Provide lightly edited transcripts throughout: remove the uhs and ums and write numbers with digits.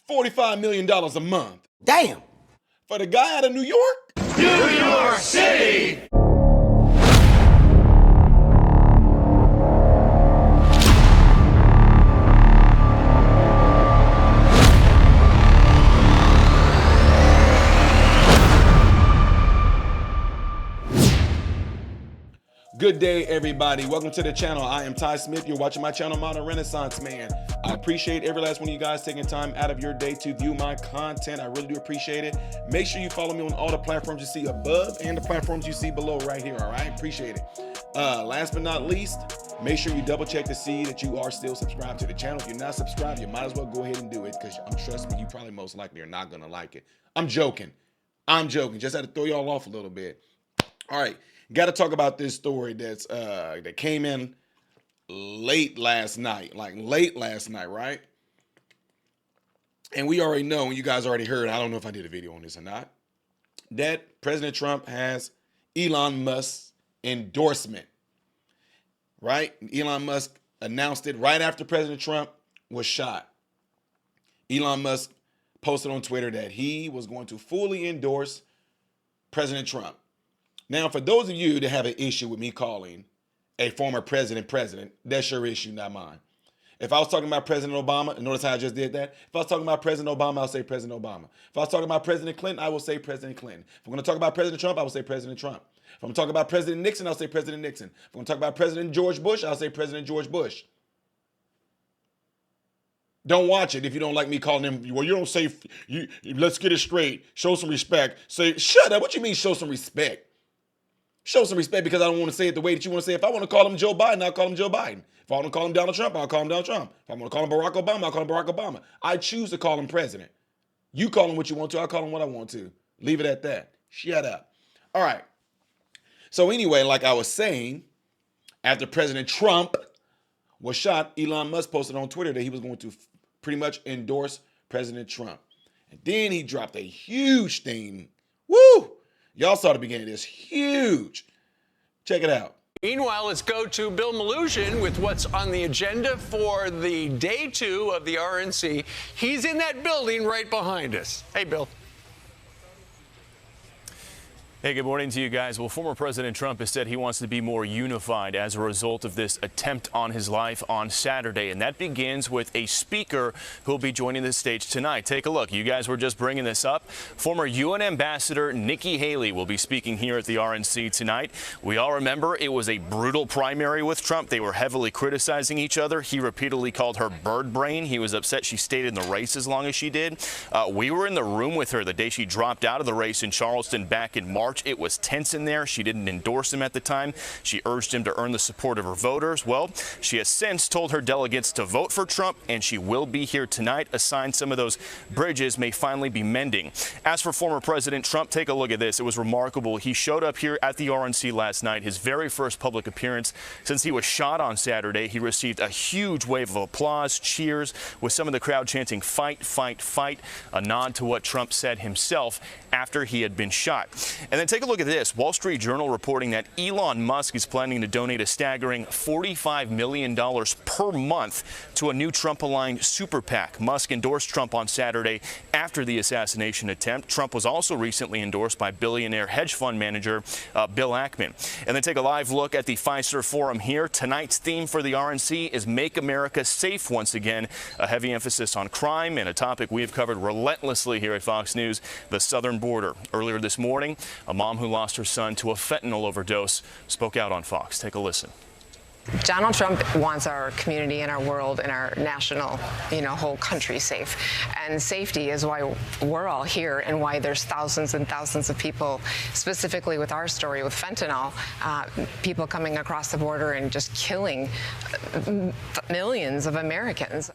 $45 million a month. Damn. For the guy out of New York? New York City! Good day, everybody. Welcome to the channel. I am Ty Smith. You're watching my channel, Modern Renaissance Man. I appreciate every last one of you guys taking time out of your day to view my content. I really do appreciate it. Make sure you follow me on all the platforms you see above and the platforms you see below right here, all right? Appreciate it. Last but not least, make sure you double check to see that you are still subscribed to the channel. If you're not subscribed, you might as well go ahead and do it because trust me, you probably most likely are not going to like it. I'm joking. Just had to throw y'all off a little bit. All right. Got to talk about this story that came in late last night, right? And we already know, and you guys already heard, I don't know if I did a video on this or not, that President Trump has Elon Musk's endorsement, right? Elon Musk announced it right after President Trump was shot. Elon Musk posted on Twitter that he was going to fully endorse President Trump. Now, for those of you that have an issue with me calling a former president, that's your issue, not mine. If I was talking about President Obama, notice how I just did that? If I was talking about President Obama, I'll say President Obama. If I was talking about President Clinton, I will say President Clinton. If I'm going to talk about President Trump, I will say President Trump. If I'm going to talk about President Nixon, I'll say President Nixon. If I'm going to talk about President George Bush, I'll say President George Bush. Don't watch it if you don't like me calling him. Well, you don't say, let's get it straight. Show some respect. Say, shut up. What you mean show some respect? Show some respect because I don't want to say it the way that you want to say it. If I want to call him Joe Biden, I'll call him Joe Biden. If I want to call him Donald Trump, I'll call him Donald Trump. If I want to call him Barack Obama, I'll call him Barack Obama. I choose to call him president. You call him what you want to. I call him what I want to. Leave it at that. Shut up. All right. So anyway, like I was saying, after President Trump was shot, Elon Musk posted on Twitter that he was going to pretty much endorse President Trump. And then he dropped a huge thing. Woo! Y'all saw the beginning of this. Huge. Check it out. Meanwhile, let's go to Bill Maluzhin with what's on the agenda for the day 2 of the RNC. He's in that building right behind us. Hey, Bill. Hey, good morning to you guys. Well, former President Trump has said he wants to be more unified as a result of this attempt on his life on Saturday. And that begins with a speaker who will be joining the stage tonight. Take a look. You guys were just bringing this up. Former UN Ambassador Nikki Haley will be speaking here at the RNC tonight. We all remember it was a brutal primary with Trump. They were heavily criticizing each other. He repeatedly called her bird brain. He was upset she stayed in the race as long as she did. We were in the room with her the day she dropped out of the race in Charleston back in March. It was tense in there. She didn't endorse him at the time. She urged him to earn the support of her voters. Well, she has since told her delegates to vote for Trump, and she will be here tonight. A sign some of those bridges may finally be mending. As for former President Trump, take a look at this. It was remarkable. He showed up here at the RNC last night, his very first public appearance since he was shot on Saturday. He received a huge wave of applause, cheers, with some of the crowd chanting, "Fight, fight, fight," a nod to what Trump said himself after he had been shot. And then take a look at this. Wall Street Journal reporting that Elon Musk is planning to donate a staggering $45 million per month to a new Trump-aligned super PAC. Musk endorsed Trump on Saturday after the assassination attempt. Trump was also recently endorsed by billionaire hedge fund manager Bill Ackman. And then take a live look at the Fiserv Forum here. Tonight's theme for the RNC is Make America Safe once again. A heavy emphasis on crime and a topic we have covered relentlessly here at Fox News, the southern border. Earlier this morning, a mom who lost her son to a fentanyl overdose spoke out on Fox. Take a listen. Donald Trump wants our community and our world and our national, whole country safe. And safety is why we're all here and why there's thousands and thousands of people, specifically with our story with fentanyl, people coming across the border and just killing millions of Americans.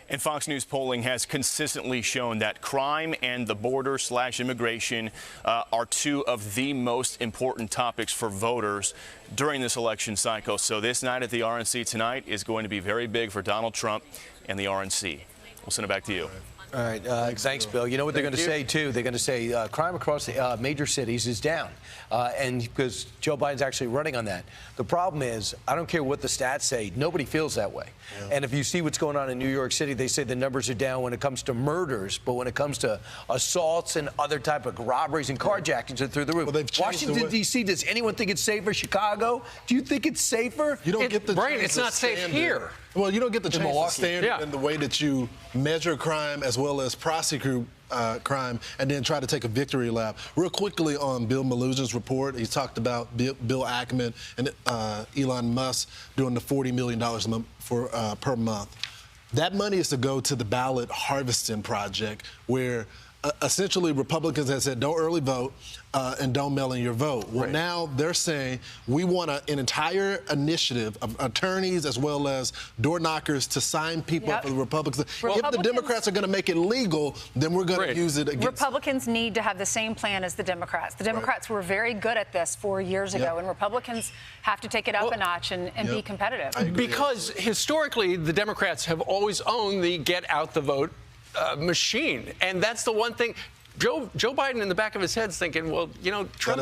And Fox News polling has consistently shown that crime and the border/immigration are two of the most important topics for voters during this election cycle. So this night at the RNC tonight is going to be very big for Donald Trump and the RNC. We'll send it back to you. All right. Thanks, Bill. You know what they're going to say, too? They're going to say crime across the major cities is down. And because Joe Biden's actually running on that. The problem is, I don't care what the stats say, nobody feels that way. Yeah. And if you see what's going on in New York City, they say the numbers are down when it comes to murders, but when it comes to assaults and other type of robberies and carjackings, are through the roof. Well, Washington, D.C., does anyone think it's safer? Chicago? Do you think it's safer? You don't get the Brian, it's not safe here. Well, you don't get the chance to stand Yeah. in the way that you measure crime as well as prosecute crime and then try to take a victory lap. Real quickly on Bill Mnuchin's report, he talked about Bill Ackman and Elon Musk doing the $40 million per month. That money is to go to the ballot harvesting project where essentially Republicans have said don't early vote and don't mail in your vote. Well, now they're saying we want an entire initiative of attorneys as well as door knockers to sign people up for the Republicans. If the Democrats are going to make it legal, then we're going to use it against Republicans need to have the same plan as the Democrats. The Democrats were very good at this 4 years ago, and Republicans have to take it up a notch and be competitive. Because historically, the Democrats have always owned the get out the vote machine. And that's the one thing. Joe Biden in the back of his head is thinking, well, you know, Trump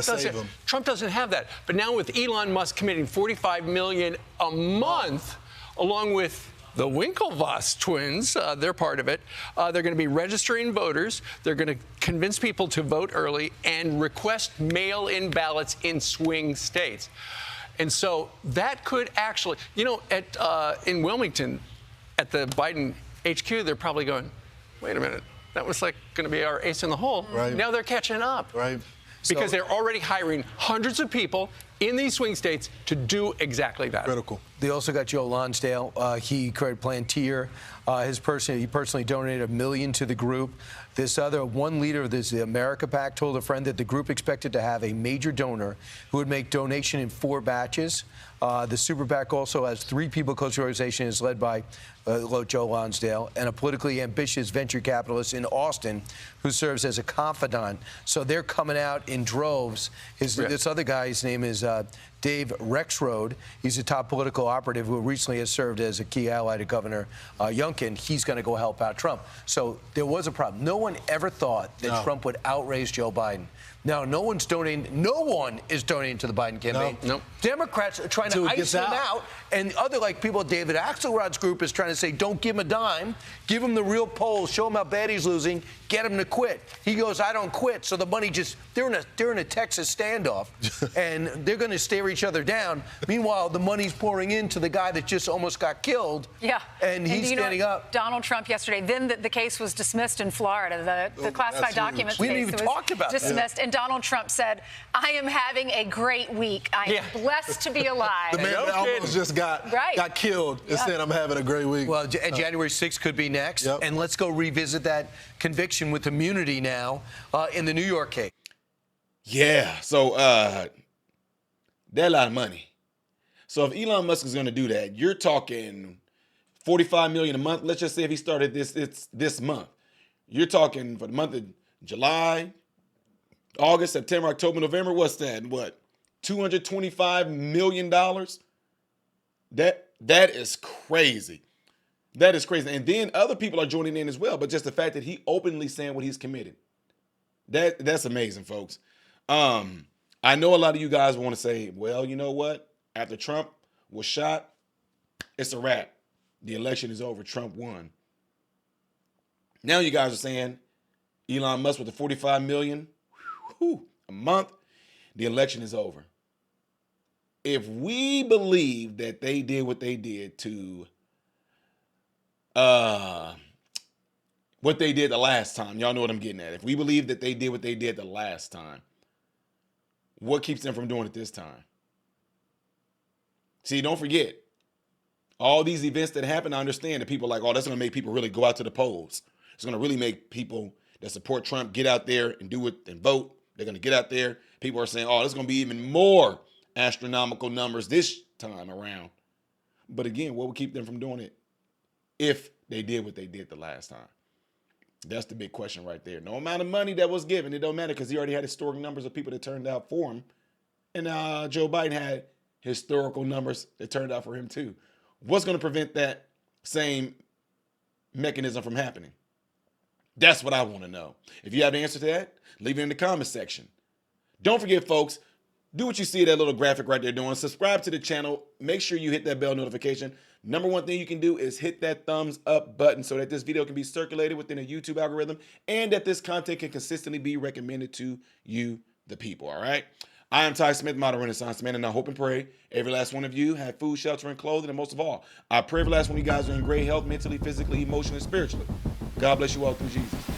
doesn't have that. But now with Elon Musk committing $45 million a month, along with the Winklevoss twins, they're part of it. They're going to be registering voters. They're going to convince people to vote early and request mail-in ballots in swing states. And so that could actually, you know, in Wilmington, at the Biden HQ, they're probably going, wait a minute, that was like going to be our ace in the hole. Right. Now they're catching up. Right. Because they're already hiring hundreds of people in these swing states to do exactly that. critical. They also got Joe Lonsdale. He created Plantier. He personally donated $1 million to the group. This other one leader of the America PAC told a friend that the group expected to have a major donor who would make donation in 4 batches. The Super PAC also has 3 people close to the organization. Is led by Joe Lonsdale and a politically ambitious venture capitalist in Austin who serves as a confidant. So they're coming out in droves. This other guy, his name is Dave Rexroad. He's a top political operative who recently has served as a key ally to Governor Youngkin. He's going to go help out Trump. So there was a problem. No one ever thought that Trump would outraise Joe Biden. Now, no one is donating to the Biden campaign. No. Democrats are trying to ice him out. And other, like people, David Axelrod's group is trying to say, don't give him a dime. Give him the real polls. Show him how bad he's losing. Get him to quit. He goes, I don't quit. So the money they're in a Texas standoff. And they're going to stare each other down. Meanwhile, the money's pouring into the guy that just almost got killed. Yeah. And he's standing up. Donald Trump yesterday, then the case was dismissed in Florida. The classified documents we case didn't even talk about dismissed. And Donald Trump said, I am having a great week. I am blessed to be alive. The man that almost just got killed and said, I'm having a great week. Well, January 6th could be next. Yep. And let's go revisit that conviction with immunity now in the New York case. Yeah, so that's a lot of money. So if Elon Musk is going to do that, you're talking $45 million a month. Let's just say if he started this month, you're talking for the month of July, August, September, October, November. What's that? What? $225 million? That is crazy. That is crazy. And then other people are joining in as well. But just the fact that he openly saying what he's committed, that's amazing, folks. I know a lot of you guys want to say, well, you know what? After Trump was shot, it's a wrap. The election is over. Trump won. Now you guys are saying Elon Musk with the $45 million a month, the election is over. If we believe that they did what they did to what they did the last time, y'all know what I'm getting at. If we believe that they did what they did the last time, what keeps them from doing it this time? See, don't forget, all these events that happen, I understand that people are like, oh, that's going to make people really go out to the polls. It's going to really make people that support Trump get out there and do it and vote. They're going to get out there. People are saying, oh, there's going to be even more astronomical numbers this time around. But again, what would keep them from doing it if they did what they did the last time? That's the big question right there. No amount of money that was given, it don't matter because he already had historic numbers of people that turned out for him. And Joe Biden had historical numbers that turned out for him too. What's going to prevent that same mechanism from happening? That's what I want to know. If you have the answer to that, leave it in the comment section. Don't forget, folks, do what you see that little graphic right there doing. Subscribe to the channel. Make sure you hit that bell notification. Number one thing you can do is hit that thumbs up button so that this video can be circulated within a YouTube algorithm and that this content can consistently be recommended to you, the people, all right? I am Ty Smith, modern Renaissance man, and I hope and pray every last one of you have food, shelter, and clothing, and most of all, I pray every last one of you guys are in great health, mentally, physically, emotionally, spiritually. God bless you all through Jesus.